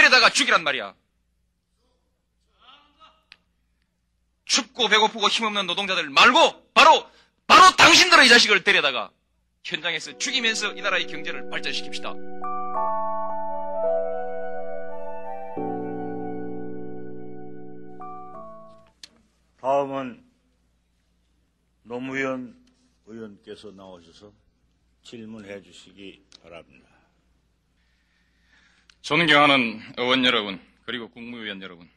데려다가 죽이란 말이야. 춥고 배고프고 힘없는 노동자들 말고 바로 당신들의 이 자식을 데려다가 현장에서 죽이면서 이 나라의 경제를 발전시킵시다. 다음은 노무현 의원께서 나오셔서 질문해 주시기 바랍니다. 존경하는 의원 여러분, 그리고 국무위원 여러분,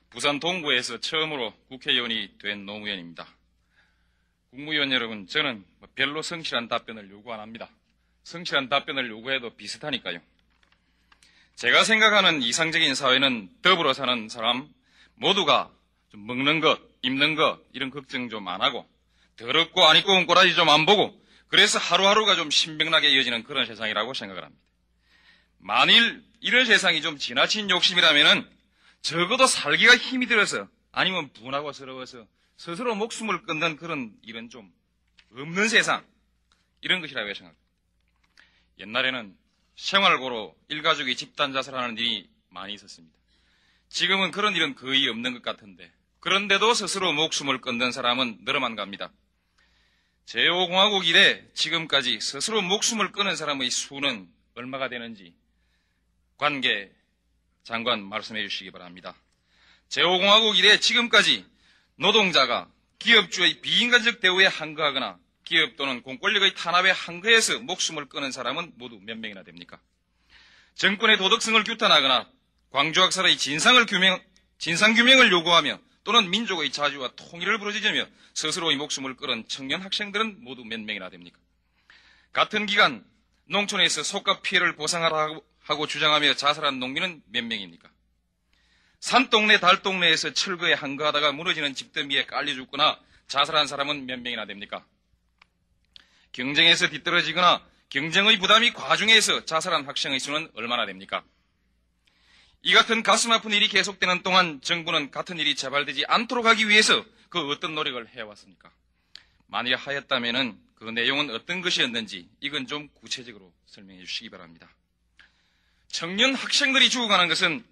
부산 동구에서 처음으로 국회의원이 된 노무현입니다. 국무위원 여러분, 저는 별로 성실한 답변을 요구 안 합니다. 성실한 답변을 요구해도 비슷하니까요. 제가 생각하는 이상적인 사회는 더불어 사는 사람 모두가 좀 먹는 것, 입는 것 이런 걱정 좀 안 하고 더럽고 안 입고 온 꼬라지 좀 안 보고 그래서 하루하루가 좀 신명나게 이어지는 그런 세상이라고 생각을 합니다. 만일 이런 세상이 좀 지나친 욕심이라면은 적어도 살기가 힘이 들어서 아니면 분하고 서러워서 스스로 목숨을 끊는 그런 일은 좀 없는 세상, 이런 것이라고 생각합니다. 옛날에는 생활고로 일가족이 집단 자살하는 일이 많이 있었습니다. 지금은 그런 일은 거의 없는 것 같은데 그런데도 스스로 목숨을 끊는 사람은 늘어만 갑니다. 제5공화국 이래 지금까지 스스로 목숨을 끊은 사람의 수는 얼마가 되는지 관계 장관 말씀해 주시기 바랍니다. 제5공화국 이래 지금까지 노동자가 기업주의 비인간적 대우에 항거하거나 기업 또는 공권력의 탄압에 항거해서 목숨을 끊은 사람은 모두 몇 명이나 됩니까? 정권의 도덕성을 규탄하거나 광주학살의 진상규명을 요구하며 또는 민족의 자주와 통일을 부르짖으며 스스로의 목숨을 끊은 청년 학생들은 모두 몇 명이나 됩니까? 같은 기간 농촌에서 속가 피해를 보상하라고 주장하며 자살한 농민은 몇 명입니까? 산동네 달동네에서 철거에 항거하다가 무너지는 집더미에 깔려 죽거나 자살한 사람은 몇 명이나 됩니까? 경쟁에서 뒤떨어지거나 경쟁의 부담이 과중해서 자살한 학생의 수는 얼마나 됩니까? 이 같은 가슴 아픈 일이 계속되는 동안 정부는 같은 일이 재발되지 않도록 하기 위해서 그 어떤 노력을 해왔습니까? 만일 하였다면은 그 내용은 어떤 것이었는지 이건 좀 구체적으로 설명해 주시기 바랍니다. 청년 학생들이 죽어가는 것은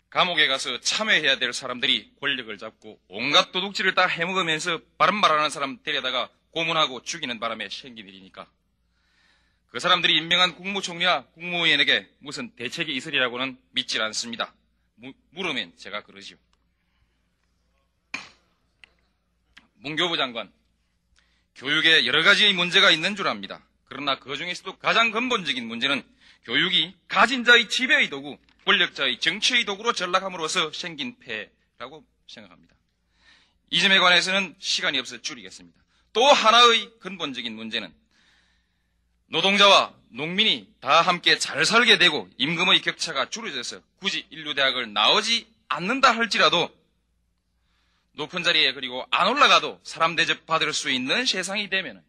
감옥에 가서 참여해야 될 사람들이 권력을 잡고 온갖 도둑질을 다 해먹으면서 바른 말하는 사람 데려다가 고문하고 죽이는 바람에 생긴 일이니까 그 사람들이 임명한 국무총리와 국무위원에게 무슨 대책이 있으리라고는 믿질 않습니다. 물으면 제가 그러지요. 문교부 장관, 교육에 여러 가지 문제가 있는 줄 압니다. 그러나 그 중에서도 가장 근본적인 문제는 교육이 가진 자의 지배의 도구, 권력자의 정치의 도구로 전락함으로써 생긴 폐해라고 생각합니다. 이 점에 관해서는 시간이 없어 줄이겠습니다. 또 하나의 근본적인 문제는 노동자와 농민이 다 함께 잘 살게 되고 임금의 격차가 줄어져서 굳이 인류대학을 나오지 않는다 할지라도 높은 자리에 그리고 안 올라가도 사람 대접 받을 수 있는 세상이 되면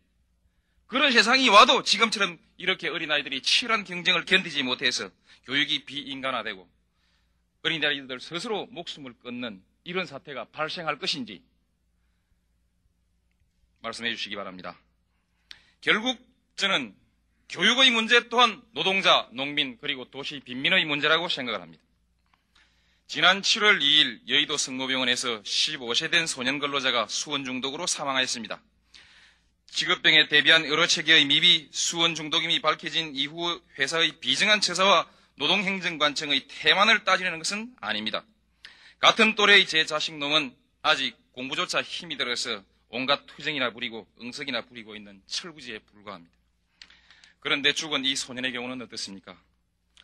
그런 세상이 와도 지금처럼 이렇게 어린아이들이 치열한 경쟁을 견디지 못해서 교육이 비인간화되고 어린아이들 스스로 목숨을 끊는 이런 사태가 발생할 것인지 말씀해 주시기 바랍니다. 결국 저는 교육의 문제 또한 노동자, 농민, 그리고 도시 빈민의 문제라고 생각을 합니다. 지난 7월 2일 여의도 성모병원에서 15세 된 소년 근로자가 수원 중독으로 사망하였습니다. 직업병에 대비한 여러 체계의 미비, 수원 중독임이 밝혀진 이후 회사의 비정한 처사와 노동행정관청의 태만을 따지는 것은 아닙니다. 같은 또래의 제 자식놈은 아직 공부조차 힘이 들어서 온갖 투정이나 부리고 응석이나 부리고 있는 철부지에 불과합니다. 그런데 죽은 이 소년의 경우는 어떻습니까?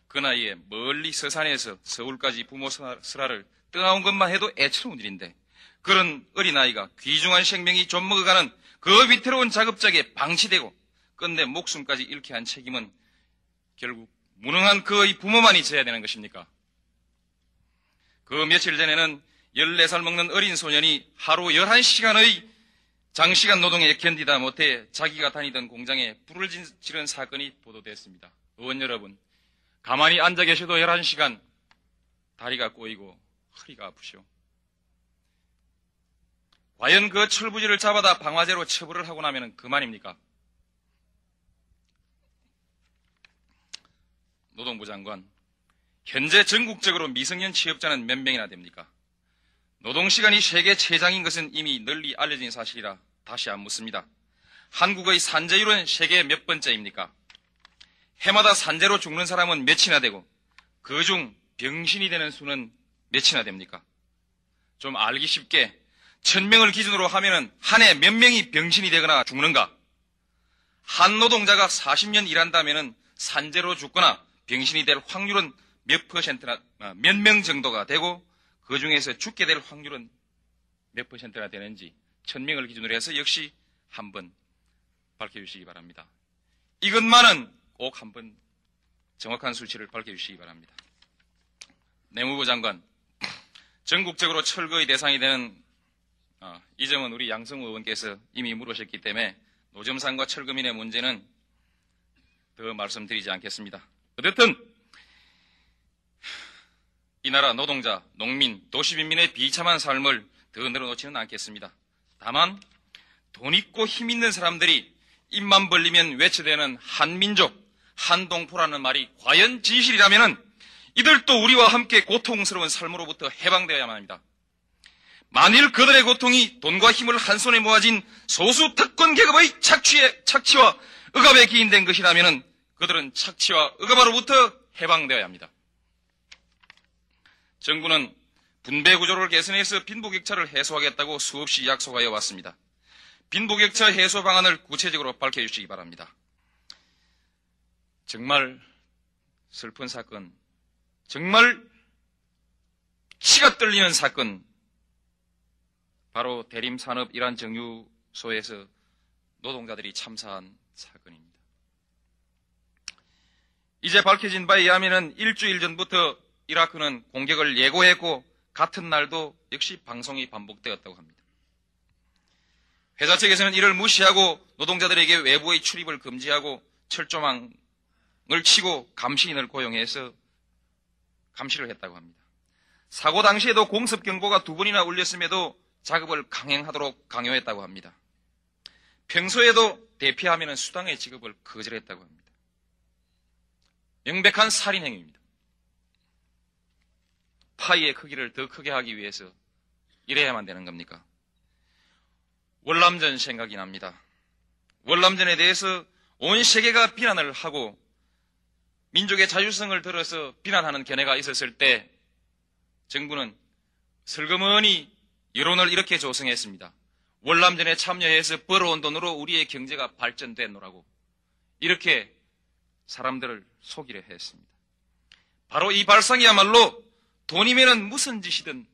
그 나이에 멀리 서산에서 서울까지 부모 슬하를 떠나온 것만 해도 애처로운 일인데 그런 어린아이가 귀중한 생명이 좀먹어가는 그 위태로운 작업장에 방치되고 끝내 목숨까지 잃게 한 책임은 결국 무능한 그의 부모만이 져야 되는 것입니까? 그 며칠 전에는 14살 먹는 어린 소년이 하루 11시간의 장시간 노동에 견디다 못해 자기가 다니던 공장에 불을 지른 사건이 보도됐습니다. 의원 여러분, 가만히 앉아 계셔도 11시간 다리가 꼬이고 허리가 아프시오. 과연 그 철부지를 잡아다 방화제로 처벌을 하고 나면 그만입니까? 노동부 장관, 현재 전국적으로 미성년 취업자는 몇 명이나 됩니까? 노동시간이 세계 최장인 것은 이미 널리 알려진 사실이라 다시 안 묻습니다. 한국의 산재율은 세계 몇 번째입니까? 해마다 산재로 죽는 사람은 몇이나 되고 그중 병신이 되는 수는 몇이나 됩니까? 좀 알기 쉽게 1000명을 기준으로 하면은 한 해 몇 명이 병신이 되거나 죽는가? 한 노동자가 40년 일한다면은 산재로 죽거나 병신이 될 확률은 몇 퍼센트나, 몇 명 정도가 되고 그 중에서 죽게 될 확률은 몇 퍼센트나 되는지 1000명을 기준으로 해서 역시 한번 밝혀주시기 바랍니다. 이것만은 꼭 한번 정확한 수치를 밝혀주시기 바랍니다. 내무부 장관, 전국적으로 철거의 대상이 되는 이 점은 우리 양성우 의원께서 이미 물으셨기 때문에 노점상과 철거민의 문제는 더 말씀드리지 않겠습니다. 어쨌든 이 나라 노동자, 농민, 도시빈민의 비참한 삶을 더 늘어놓지는 않겠습니다. 다만 돈 있고 힘 있는 사람들이 입만 벌리면 외쳐대는 한민족, 한동포라는 말이 과연 진실이라면 이들도 우리와 함께 고통스러운 삶으로부터 해방되어야만 합니다. 만일 그들의 고통이 돈과 힘을 한 손에 모아진 소수 특권 계급의 착취와 억압에 기인된 것이라면 그들은 착취와 억압으로부터 해방되어야 합니다. 정부는 분배구조를 개선해서 빈부격차를 해소하겠다고 수없이 약속하여 왔습니다. 빈부격차 해소 방안을 구체적으로 밝혀주시기 바랍니다. 정말 슬픈 사건, 정말 치가 떨리는 사건, 바로 대림산업 이란 정유소에서 노동자들이 참사한 사건입니다. 이제 밝혀진 바에 의하면 일주일 전부터 이라크는 공격을 예고했고 같은 날도 역시 방송이 반복되었다고 합니다. 회사 측에서는 이를 무시하고 노동자들에게 외부의 출입을 금지하고 철조망을 치고 감시인을 고용해서 감시를 했다고 합니다. 사고 당시에도 공습 경보가 2번이나 울렸음에도 작업을 강행하도록 강요했다고 합니다. 평소에도 대피하면 수당의 지급을 거절했다고 합니다. 명백한 살인 행위입니다. 파이의 크기를 더 크게 하기 위해서 이래야만 되는 겁니까? 월남전 생각이 납니다. 월남전에 대해서 온 세계가 비난을 하고 민족의 자율성을 들어서 비난하는 견해가 있었을 때 정부는 슬그머니 여론을 이렇게 조성했습니다. 월남전에 참여해서 벌어온 돈으로 우리의 경제가 발전됐노라고 이렇게 사람들을 속이려 했습니다. 바로 이 발상이야말로 돈이면은 무슨 짓이든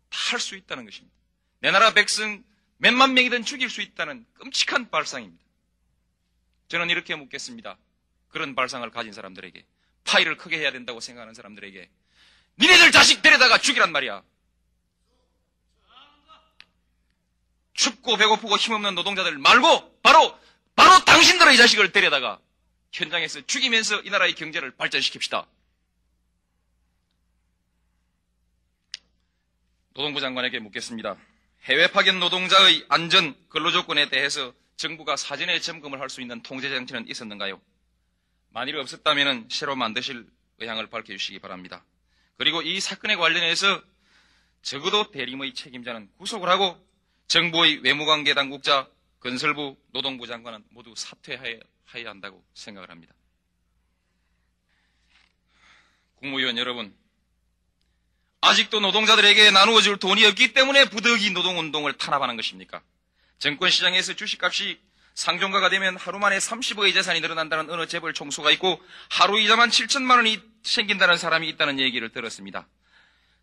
다 할 수 있다는 것입니다. 내 나라 백성 몇만 명이든 죽일 수 있다는 끔찍한 발상입니다. 저는 이렇게 묻겠습니다. 그런 발상을 가진 사람들에게, 파이를 크게 해야 된다고 생각하는 사람들에게 니네들 자식 데려다가 죽이란 말이야. 춥고 배고프고 힘없는 노동자들 말고 바로 당신들의 자식을 데려다가 현장에서 죽이면서 이 나라의 경제를 발전시킵시다. 노동부 장관에게 묻겠습니다. 해외 파견 노동자의 안전 근로조건에 대해서 정부가 사전에 점검을 할 수 있는 통제장치는 있었는가요? 만일 없었다면 새로 만드실 의향을 밝혀주시기 바랍니다. 그리고 이 사건에 관련해서 적어도 대림의 책임자는 구속을 하고 정부의 외무관계 당국자, 건설부, 노동부 장관은 모두 사퇴해야 한다고 생각을 합니다. 국무위원 여러분, 아직도 노동자들에게 나누어줄 돈이 없기 때문에 부득이 노동운동을 탄압하는 것입니까? 정권시장에서 주식값이 상종가가 되면 하루 만에 30억의 재산이 늘어난다는 어느 재벌 총수가 있고 하루 이자만 7천만 원이 생긴다는 사람이 있다는 얘기를 들었습니다.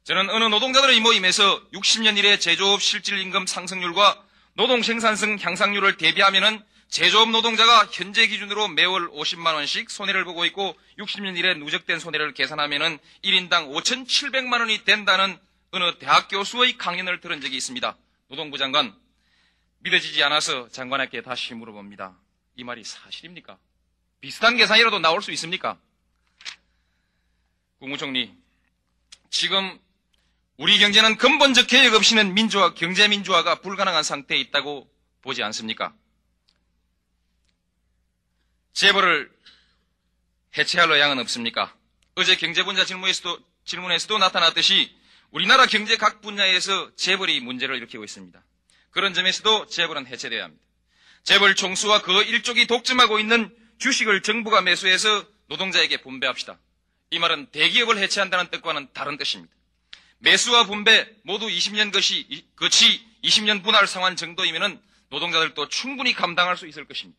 저는 어느 노동자들의 모임에서 60년 이래 제조업 실질임금 상승률과 노동 생산성 향상률을 대비하면은 제조업 노동자가 현재 기준으로 매월 50만 원씩 손해를 보고 있고 60년 이래 누적된 손해를 계산하면은 1인당 5,700만 원이 된다는 어느 대학 교수의 강연을 들은 적이 있습니다. 노동부 장관, 믿어지지 않아서 장관에게 다시 물어봅니다. 이 말이 사실입니까? 비슷한 계산이라도 나올 수 있습니까? 국무총리, 지금 우리 경제는 근본적 개혁 없이는 경제 민주화가 불가능한 상태에 있다고 보지 않습니까? 재벌을 해체할 의향은 없습니까? 어제 경제분야 질문에서도 나타났듯이 우리나라 경제 각 분야에서 재벌이 문제를 일으키고 있습니다. 그런 점에서도 재벌은 해체돼야 합니다. 재벌 총수와 그 일족이 독점하고 있는 주식을 정부가 매수해서 노동자에게 분배합시다. 이 말은 대기업을 해체한다는 뜻과는 다른 뜻입니다. 매수와 분배 모두 20년 거치 20년 분할 상환 정도이면 노동자들도 충분히 감당할 수 있을 것입니다.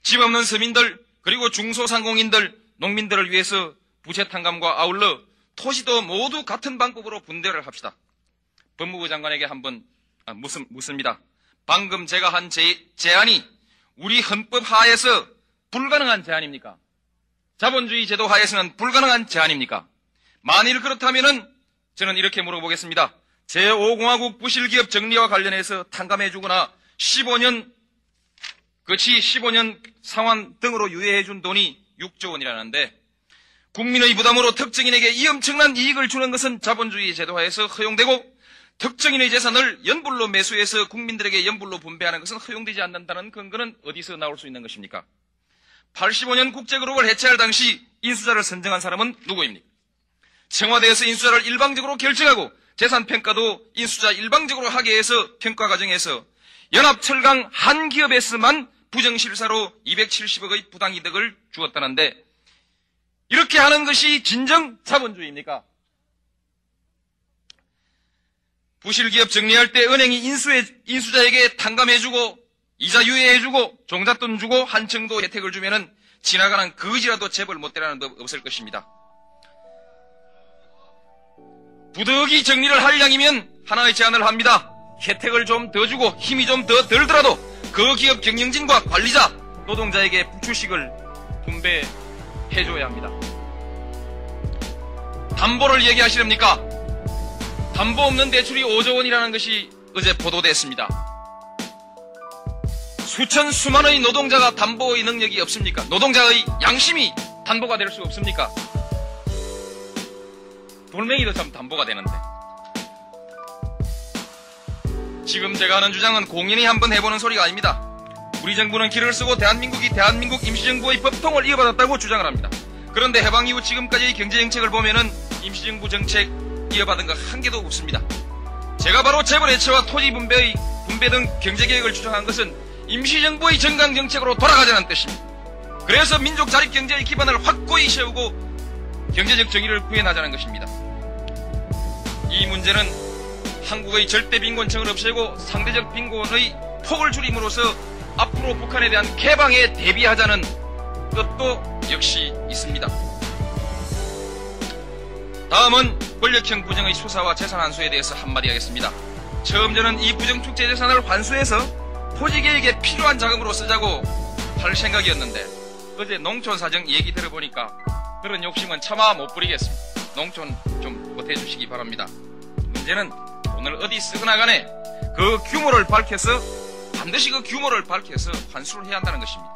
집 없는 서민들 그리고 중소상공인들 농민들을 위해서 부채 탕감과 아울러 토지도 모두 같은 방법으로 분배를 합시다. 법무부 장관에게 한번 묻습니다. 방금 제가 한 제안이 우리 헌법 하에서 불가능한 제안입니까? 자본주의 제도 하에서는 불가능한 제안입니까? 만일 그렇다면은 저는 이렇게 물어보겠습니다. 제5공화국 부실기업 정리와 관련해서 탕감해주거나 15년 상환 등으로 유예해준 돈이 6조 원이라는데 국민의 부담으로 특정인에게 이 엄청난 이익을 주는 것은 자본주의 제도하에서 허용되고 특정인의 재산을 연불로 매수해서 국민들에게 연불로 분배하는 것은 허용되지 않는다는 근거는 어디서 나올 수 있는 것입니까? 85년 국제그룹을 해체할 당시 인수자를 선정한 사람은 누구입니까? 청와대에서 인수자를 일방적으로 결정하고 재산평가도 인수자 일방적으로 하게 해서 평가 과정에서 연합철강 한 기업에서만 부정실사로 270억의 부당이득을 주었다는데 이렇게 하는 것이 진정 자본주의입니까? 부실기업 정리할 때 은행이 인수자에게 탕감해주고 이자 유예해주고 종잣돈 주고 한 정도 혜택을 주면은 지나가는 거지라도 재벌 못되라는 법 없을 것입니다. 부득이 정리를 할 양이면 하나의 제안을 합니다. 혜택을 좀 더 주고 힘이 좀 더 들더라도 그 기업 경영진과 관리자, 노동자에게 주식을 분배해줘야 합니다. 담보를 얘기하시렵니까? 담보 없는 대출이 5조 원이라는 것이 어제 보도됐습니다. 수천수만의 노동자가 담보의 능력이 없습니까? 노동자의 양심이 담보가 될 수 없습니까? 돌멩이도 참 담보가 되는데. 지금 제가 하는 주장은 공연히 한번 해보는 소리가 아닙니다. 우리 정부는 길을 쓰고 대한민국 임시정부의 법통을 이어받았다고 주장을 합니다. 그런데 해방 이후 지금까지의 경제정책을 보면은 임시정부 정책 이어받은 거 한 개도 없습니다. 제가 바로 재벌 해체와 토지 분배 등 경제개혁을 주장한 것은 임시정부의 정강정책으로 돌아가자는 뜻입니다. 그래서 민족 자립경제의 기반을 확고히 세우고 경제적 정의를 구현하자는 것입니다. 이 문제는 한국의 절대 빈곤층을 없애고 상대적 빈곤의 폭을 줄임으로써 앞으로 북한에 대한 개방에 대비하자는 뜻도 역시 있습니다. 다음은 권력형 부정의 수사와 재산 환수에 대해서 한마디 하겠습니다. 처음 저는 이 부정축제 재산을 환수해서 토지개혁에 필요한 자금으로 쓰자고 할 생각이었는데 어제 농촌사정 얘기 들어보니까 그런 욕심은 차마 못 부리겠습니다. 농촌 좀 보태주시기 바랍니다. 문제는 돈을 어디 쓰거나 간에 그 규모를 밝혀서 반드시 그 규모를 밝혀서 환수를 해야 한다는 것입니다.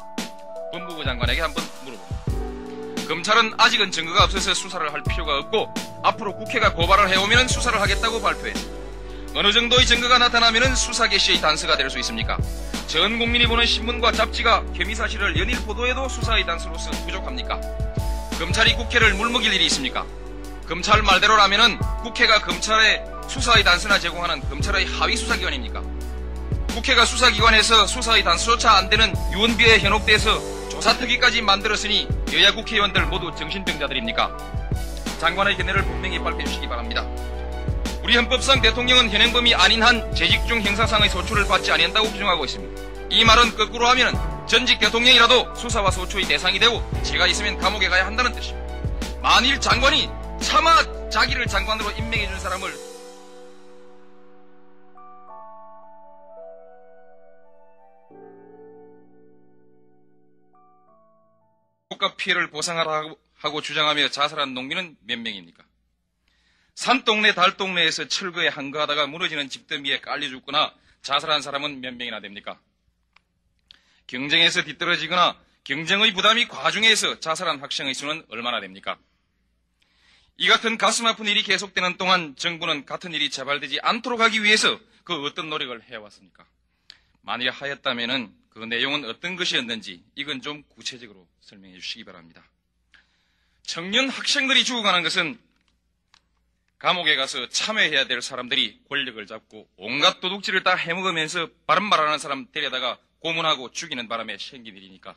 법무부 장관에게 한번 물어봅니다. 검찰은 아직은 증거가 없어서 수사를 할 필요가 없고 앞으로 국회가 고발을 해오면 수사를 하겠다고 발표했습니다. 어느 정도의 증거가 나타나면 수사 개시의 단서가 될 수 있습니까? 전 국민이 보는 신문과 잡지가 혐의 사실을 연일 보도해도 수사의 단서로서 부족합니까? 검찰이 국회를 물먹일 일이 있습니까? 검찰 말대로라면은 국회가 검찰의 수사의 단서나 제공하는 검찰의 하위 수사기관입니까? 국회가 수사기관에서 수사의 단서조차 안 되는 유언비어에 현혹돼서 조사특위까지 만들었으니 여야 국회의원들 모두 정신병자들입니까? 장관의 견해를 분명히 밝혀주시기 바랍니다. 우리 헌법상 대통령은 현행범이 아닌 한 재직 중 형사상의 소추를 받지 아니한다고 규정하고 있습니다. 이 말은 거꾸로 하면 전직 대통령이라도 수사와 소추의 대상이 되고 죄가 있으면 감옥에 가야 한다는 뜻입니다. 만일 장관이 차마 자기를 장관으로 임명해준 사람을 국가 피해를 보상하라고 주장하며 자살한 농민은 몇 명입니까? 산동네 달동네에서 철거에 한가하다가 무너지는 집더미에 깔려 죽거나 자살한 사람은 몇 명이나 됩니까? 경쟁에서 뒤떨어지거나 경쟁의 부담이 과중해서 자살한 학생의 수는 얼마나 됩니까? 이 같은 가슴 아픈 일이 계속되는 동안 정부는 같은 일이 재발되지 않도록 하기 위해서 그 어떤 노력을 해왔습니까? 만일 하였다면은 그 내용은 어떤 것이었는지 이건 좀 구체적으로 설명해 주시기 바랍니다. 청년 학생들이 죽어가는 것은 감옥에 가서 참여해야 될 사람들이 권력을 잡고 온갖 도둑질을 다 해먹으면서 바른 말하는 사람 데려다가 고문하고 죽이는 바람에 생긴 일이니까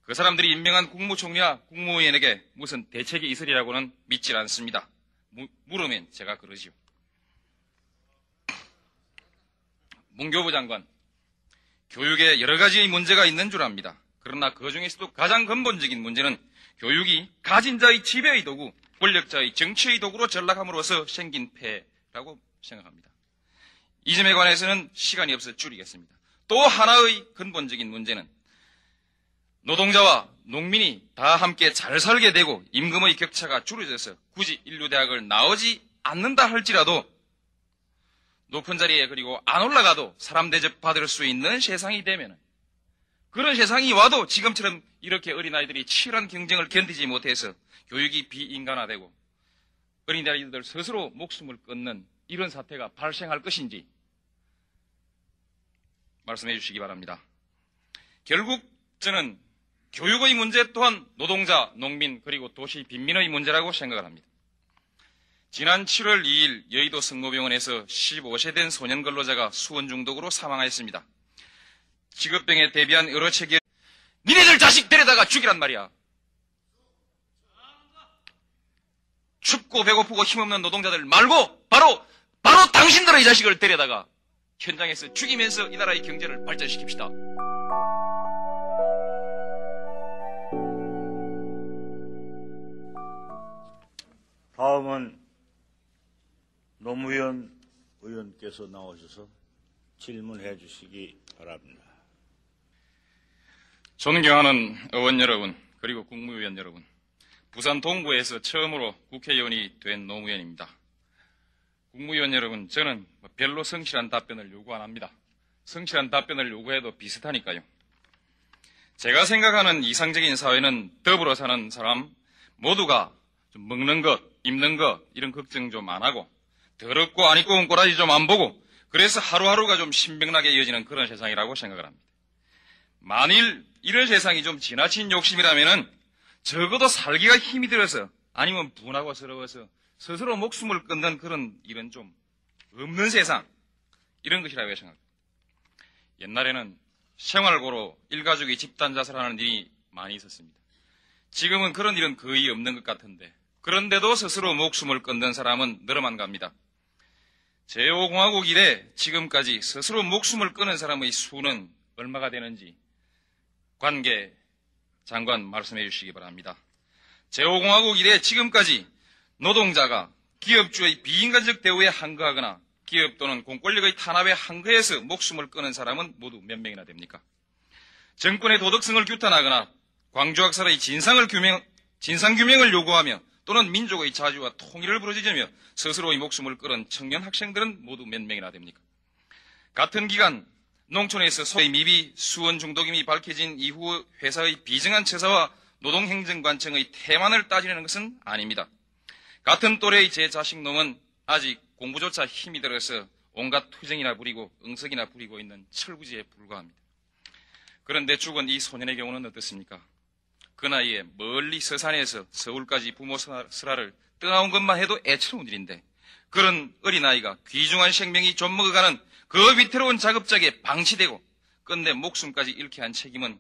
그 사람들이 임명한 국무총리와 국무위원에게 무슨 대책이 있으리라고는 믿질 않습니다. 물으면 제가 그러지요. 문교부 장관, 교육에 여러 가지 문제가 있는 줄 압니다. 그러나 그 중에서도 가장 근본적인 문제는 교육이 가진 자의 지배의 도구, 권력자의 정치의 도구로 전락함으로써 생긴 폐라고 생각합니다. 이 점에 관해서는 시간이 없어 줄이겠습니다. 또 하나의 근본적인 문제는 노동자와 농민이 다 함께 잘 살게 되고 임금의 격차가 줄어져서 굳이 인류대학을 나오지 않는다 할지라도 높은 자리에 그리고 안 올라가도 사람 대접 받을 수 있는 세상이 되면 그런 세상이 와도 지금처럼 이렇게 어린아이들이 치열한 경쟁을 견디지 못해서 교육이 비인간화되고 어린아이들 스스로 목숨을 끊는 이런 사태가 발생할 것인지 말씀해 주시기 바랍니다. 결국 저는 교육의 문제 또한 노동자, 농민 그리고 도시 빈민의 문제라고 생각을 합니다. 지난 7월 2일 여의도 성모병원에서 15세 된 소년 근로자가 수원 중독으로 사망하였습니다. 직업병에 대비한 여러 체계 니네들 자식 데려다가 죽이란 말이야. 춥고 배고프고 힘없는 노동자들 말고 바로 당신들의 자식을 데려다가 현장에서 죽이면서 이 나라의 경제를 발전시킵시다. 다음은 노무현 의원께서 나오셔서 질문해 주시기 바랍니다. 존경하는 의원 여러분, 그리고 국무위원 여러분, 부산 동구에서 처음으로 국회의원이 된 노무현입니다. 국무위원 여러분, 저는 별로 성실한 답변을 요구 안 합니다. 성실한 답변을 요구해도 비슷하니까요. 제가 생각하는 이상적인 사회는 더불어 사는 사람 모두가 좀 먹는 것, 입는 것 이런 걱정 좀 안 하고 더럽고 안 입고 온 꼬라지 좀 안 보고 그래서 하루하루가 좀 신명나게 이어지는 그런 세상이라고 생각을 합니다. 만일 이런 세상이 좀 지나친 욕심이라면은 적어도 살기가 힘이 들어서 아니면 분하고 서러워서 스스로 목숨을 끊는 그런 일은 좀 없는 세상 이런 것이라고 생각합니다. 옛날에는 생활고로 일가족이 집단 자살하는 일이 많이 있었습니다. 지금은 그런 일은 거의 없는 것 같은데 그런데도 스스로 목숨을 끊는 사람은 늘어만 갑니다. 제5공화국 이래 지금까지 스스로 목숨을 끊은 사람의 수는 얼마가 되는지 관계 장관 말씀해 주시기 바랍니다. 제5공화국 이래 지금까지 노동자가 기업주의 비인간적 대우에 항거하거나 기업 또는 공권력의 탄압에 항거해서 목숨을 끊은 사람은 모두 몇 명이나 됩니까? 정권의 도덕성을 규탄하거나 광주학살의 진상규명을 요구하며 또는 민족의 자주와 통일을 부르짖으며 스스로의 목숨을 끊은 청년 학생들은 모두 몇 명이나 됩니까? 같은 기간 농촌에서 소의 미비, 수원 중독임이 밝혀진 이후 회사의 비정한 처사와 노동행정관청의 태만을 따지는 것은 아닙니다. 같은 또래의 제 자식놈은 아직 공부조차 힘이 들어서 온갖 투정이나 부리고 응석이나 부리고 있는 철부지에 불과합니다. 그런데 죽은 이 소년의 경우는 어떻습니까? 그 나이에 멀리 서산에서 서울까지 부모 슬하를 떠나온 것만 해도 애처로운 일인데 그런 어린아이가 귀중한 생명이 좀먹어가는 그 위태로운 작업장에 방치되고 끝내 목숨까지 잃게 한 책임은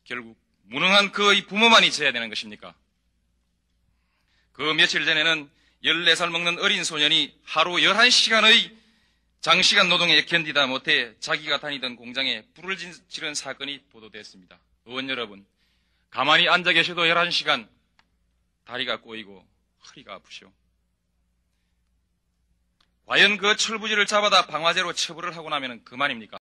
결국 무능한 그의 부모만이 져야 되는 것입니까? 그 며칠 전에는 14살 먹는 어린 소년이 하루 11시간의 장시간 노동에 견디다 못해 자기가 다니던 공장에 불을 지른 사건이 보도됐습니다. 의원 여러분, 가만히 앉아 계셔도 11시간 다리가 꼬이고 허리가 아프시오. 과연 그 철부지를 잡아다 방화제로 처벌을 하고 나면 그만입니까?